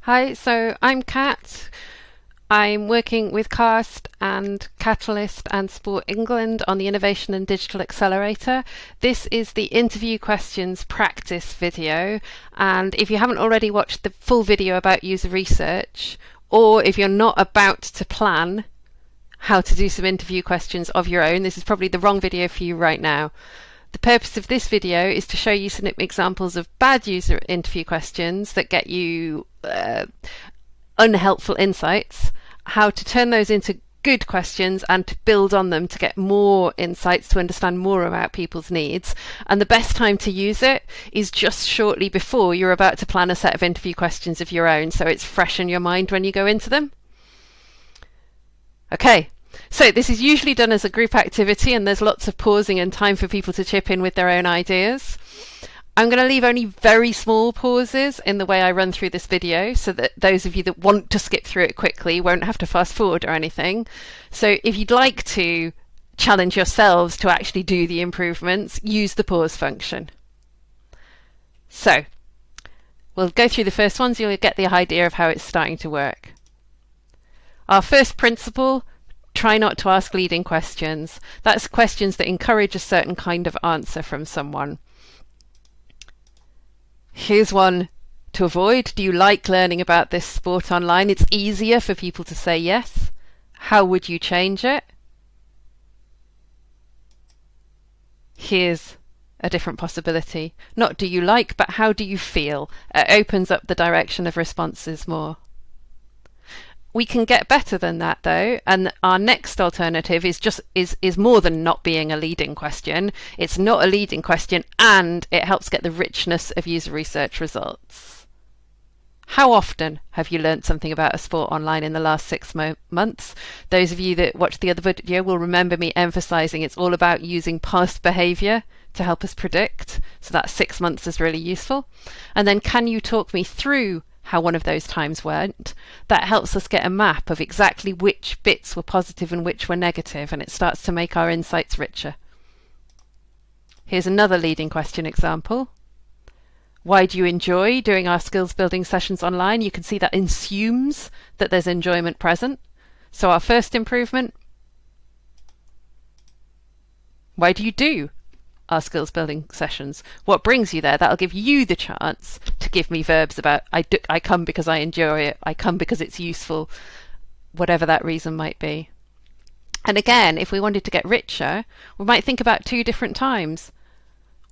Hi, so I'm Kat. I'm working with CAST and Catalyst and Sport England on the Innovation and Digital Accelerator. This is the interview questions practice video, and if you haven't already watched the full video about user research, or if you're not about to plan how to do some interview questions of your own, this is probably the wrong video for you right now. The purpose of this video is to show you some examples of bad user interview questions that get you unhelpful insights, how to turn those into good questions and to build on them to get more insights to understand more about people's needs. And the best time to use it is just shortly before you're about to plan a set of interview questions of your own, so it's fresh in your mind when you go into them. Okay. So this is usually done as a group activity, and there's lots of pausing and time for people to chip in with their own ideas. I'm going to leave only very small pauses in the way I run through this video so that those of you that want to skip through it quickly won't have to fast forward or anything. So if you'd like to challenge yourselves to actually do the improvements, use the pause function. So we'll go through the first ones. You'll get the idea of how it's starting to work. Our first principle: try not to ask leading questions. That's questions that encourage a certain kind of answer from someone. Here's one to avoid. Do you like learning about this sport online? It's easier for people to say yes. How would you change it? Here's a different possibility. Not do you like, but how do you feel? It opens up the direction of responses more. We can get better than that though, and our next alternative is more than not being a leading question. It's not a leading question, and it helps get the richness of user research results. How often have you learned something about a sport online in the last 6 months? Those of you that watched the other video will remember me emphasizing it's all about using past behavior to help us predict. So that 6 months is really useful. And then can you talk me through how one of those times went? That helps us get a map of exactly which bits were positive and which were negative, and it starts to make our insights richer. Here's another leading question example. Why do you enjoy doing our skills building sessions online? You can see that assumes that there's enjoyment present. So our first improvement: why do you do our skills building sessions? What brings you there? That'll give you the chance to give me verbs about I come because I enjoy it, I come because it's useful, whatever that reason might be. And again, if we wanted to get richer, we might think about 2 different times.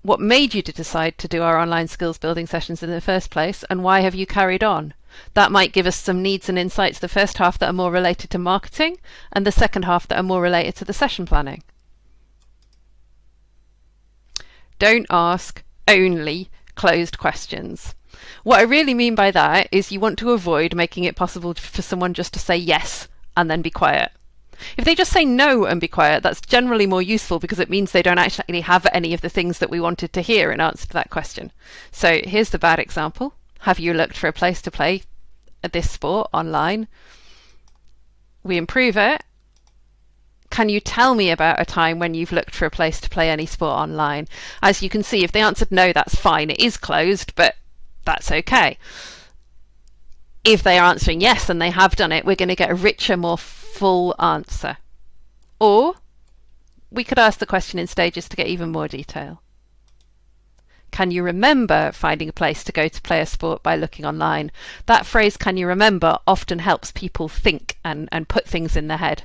What made you to decide to do our online skills building sessions in the first place, and why have you carried on? That might give us some needs and insights, the first half that are more related to marketing, and the second half that are more related to the session planning. Don't ask only closed questions. What I really mean by that is you want to avoid making it possible for someone just to say yes and then be quiet. If they just say no and be quiet, that's generally more useful because it means they don't actually have any of the things that we wanted to hear in answer to that question. So here's the bad example. Have you looked for a place to play this sport online? We improve it. Can you tell me about a time when you've looked for a place to play any sport online? As you can see, if they answered no, that's fine. It is closed, but that's okay. If they are answering yes and they have done it, we're going to get a richer, more full answer. Or we could ask the question in stages to get even more detail. Can you remember finding a place to go to play a sport by looking online? That phrase, can you remember, often helps people think and put things in their head.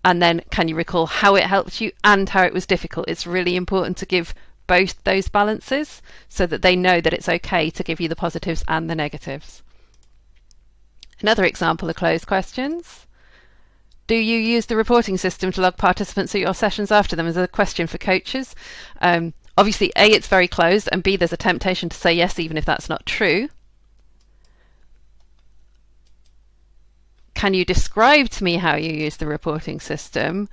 And then can you recall how it helped you and how it was difficult? It's really important to give both those balances so that they know that it's okay to give you the positives and the negatives. Another example of closed questions. Do you use the reporting system to log participants at your sessions after them? As a question for coaches. Obviously, A, it's very closed, and B, there's a temptation to say yes even if that's not true. Can you describe to me how you use the reporting system?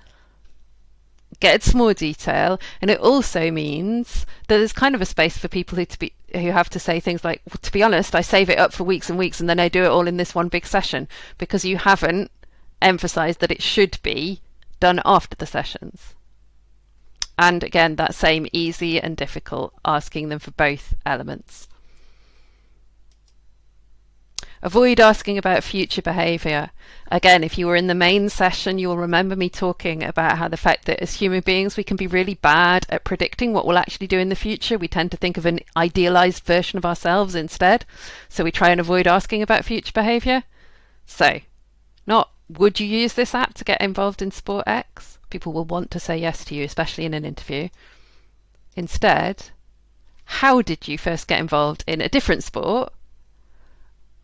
Get some more detail, and it also means that there's kind of a space for people who have to say things like, well, to be honest, I save it up for weeks and weeks and then I do it all in this one big session, because you haven't emphasized that it should be done after the sessions. And again, that same easy and difficult, asking them for both elements. Avoid asking about future behaviour. Again, if you were in the main session, you'll remember me talking about how the fact that as human beings we can be really bad at predicting what we'll actually do in the future. We tend to think of an idealised version of ourselves instead. So we try and avoid asking about future behaviour. So, not would you use this app to get involved in sport X? People will want to say yes to you, especially in an interview. Instead, how did you first get involved in a different sport?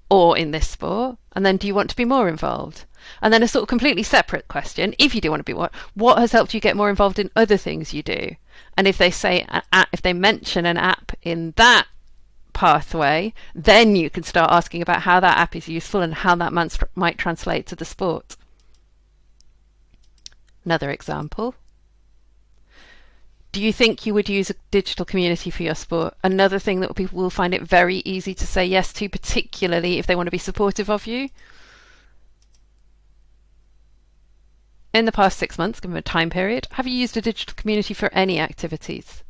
Or in this sport, and then do you want to be more involved? And then a sort of completely separate question, if you do want to be what has helped you get more involved in other things you do? And if they say, if they mention an app in that pathway, then you can start asking about how that app is useful and how that might translate to the sport. Another example. Do you think you would use a digital community for your sport? Another thing that people will find it very easy to say yes to, particularly if they want to be supportive of you. In the past 6 months, given a time period, have you used a digital community for any activities?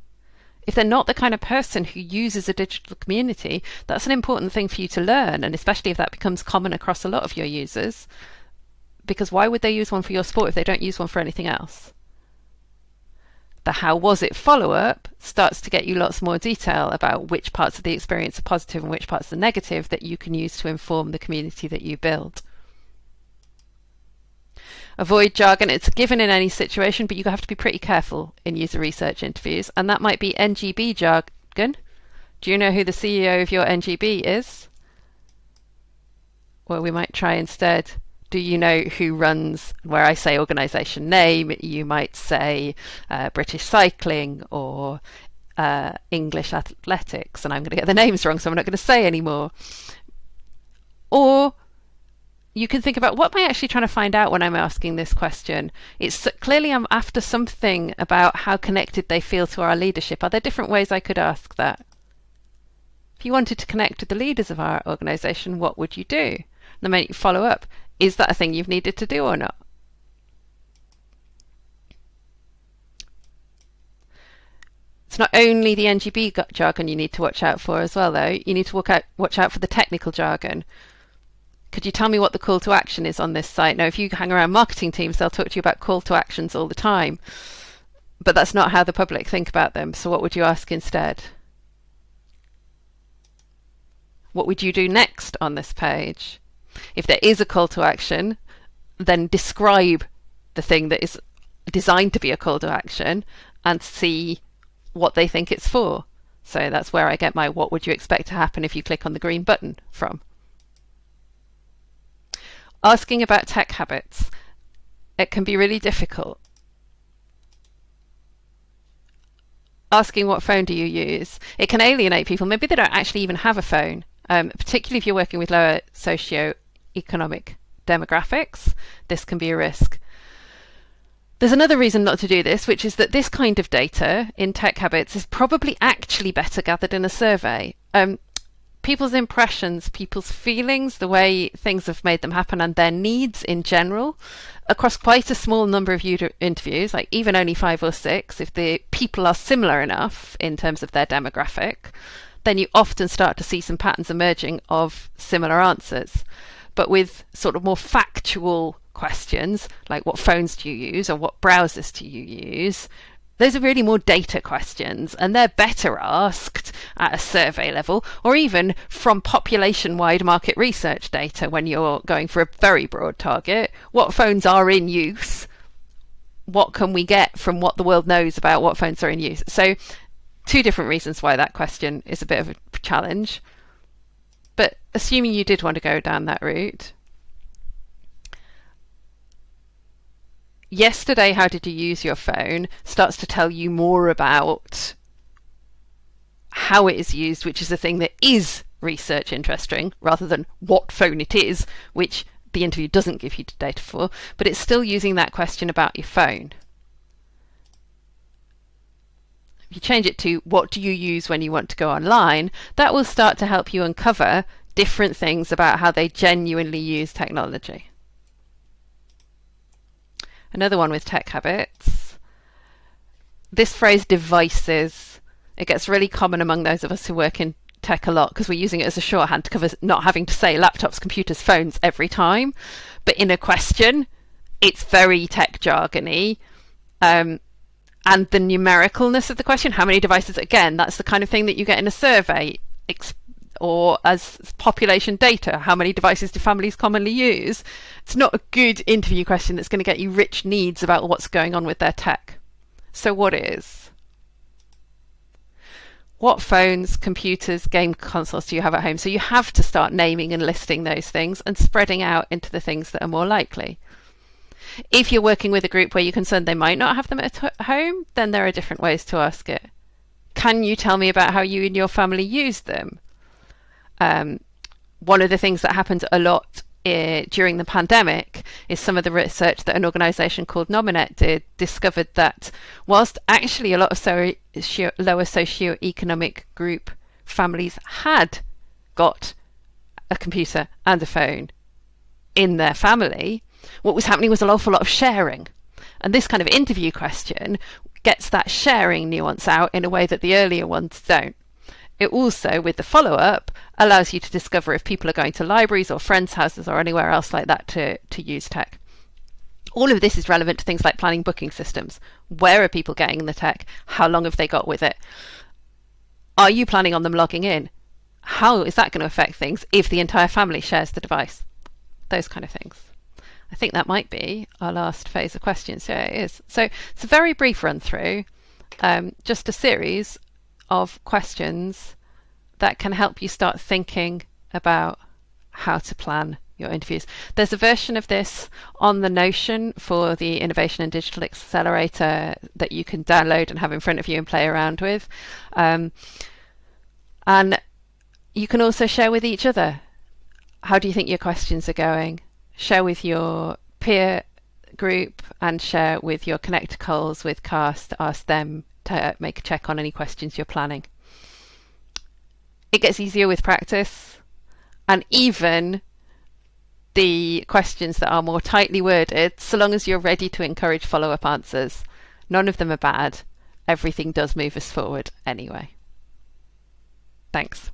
If they're not the kind of person who uses a digital community, that's an important thing for you to learn, and especially if that becomes common across a lot of your users. Because why would they use one for your sport if they don't use one for anything else? The how was it follow-up starts to get you lots more detail about which parts of the experience are positive and which parts are negative that you can use to inform the community that you build. Avoid jargon. It's a given in any situation, but you have to be pretty careful in user research interviews, and that might be NGB jargon. Do you know who the CEO of your NGB is? Well, we might try instead, do you know who runs, where I say organisation name, you might say British Cycling or English Athletics, and I'm going to get the names wrong, so I'm not going to say anymore. Or you can think about, what am I actually trying to find out when I'm asking this question? It's clearly I'm after something about how connected they feel to our leadership. Are there different ways I could ask that? If you wanted to connect with the leaders of our organisation, what would you do? The minute you follow up, is that a thing you've needed to do or not? It's not only the NGB jargon you need to watch out for as well, though. You need to watch out for the technical jargon. Could you tell me what the call to action is on this site? Now, if you hang around marketing teams, they'll talk to you about call to actions all the time. But that's not how the public think about them. So what would you ask instead? What would you do next on this page? If there is a call to action, then describe the thing that is designed to be a call to action and see what they think it's for. So that's where I get my what would you expect to happen if you click on the green button from. Asking about tech habits. It can be really difficult. Asking what phone do you use? It can alienate people. Maybe they don't actually even have a phone, particularly if you're working with lower socio-economic demographics. This can be a risk. There's another reason not to do this, which is that this kind of data in tech habits is probably actually better gathered in a survey. People's impressions, people's feelings, the way things have made them happen, and their needs in general, across quite a small number of interviews, like even only 5 or 6, if the people are similar enough in terms of their demographic, then you often start to see some patterns emerging of similar answers. But with sort of more factual questions, like what phones do you use or what browsers do you use, those are really more data questions, and they're better asked at a survey level or even from population-wide market research data when you're going for a very broad target. What phones are in use? What can we get from what the world knows about what phones are in use? So 2 different reasons why that question is a bit of a challenge. But assuming you did want to go down that route, yesterday, how did you use your phone starts to tell you more about how it is used, which is the thing that is research interesting, rather than what phone it is, which the interview doesn't give you data for, but it's still using that question about your phone. If you change it to what do you use when you want to go online, that will start to help you uncover different things about how they genuinely use technology. Another one with tech habits. This phrase devices. It gets really common among those of us who work in tech a lot because we're using it as a shorthand to cover not having to say laptops, computers, phones every time. But in a question, it's very tech jargony. And the numericalness of the question, how many devices, again, that's the kind of thing that you get in a survey, or as population data, how many devices do families commonly use? It's not a good interview question that's going to get you rich needs about what's going on with their tech. So what is? What phones, computers, game consoles do you have at home? So you have to start naming and listing those things and spreading out into the things that are more likely. If you're working with a group where you're concerned they might not have them at home, then there are different ways to ask it. Can you tell me about how you and your family use them? One of the things that happened a lot during the pandemic is some of the research that an organisation called Nominet did discovered that whilst actually a lot of lower socioeconomic group families had got a computer and a phone in their family, what was happening was an awful lot of sharing. And this kind of interview question gets that sharing nuance out in a way that the earlier ones don't. It also, with the follow-up, allows you to discover if people are going to libraries or friends' houses or anywhere else like that to use tech. All of this is relevant to things like planning booking systems. Where are people getting the tech? How long have they got with it? Are you planning on them logging in? How is that going to affect things if the entire family shares the device? Those kind of things. I think that might be our last phase of questions. Yeah, it is. So it's a very brief run through, just a series of questions that can help you start thinking about how to plan your interviews. There's a version of this on the Notion for the Innovation and Digital Accelerator that you can download and have in front of you and play around with. And you can also share with each other. How do you think your questions are going? Share with your peer group and share with your connect calls with Cast. Ask them to make a check on any questions you're planning. It gets easier with practice, and even the questions that are more tightly worded, so long as you're ready to encourage follow-up answers, none of them are bad. Everything does move us forward anyway. Thanks.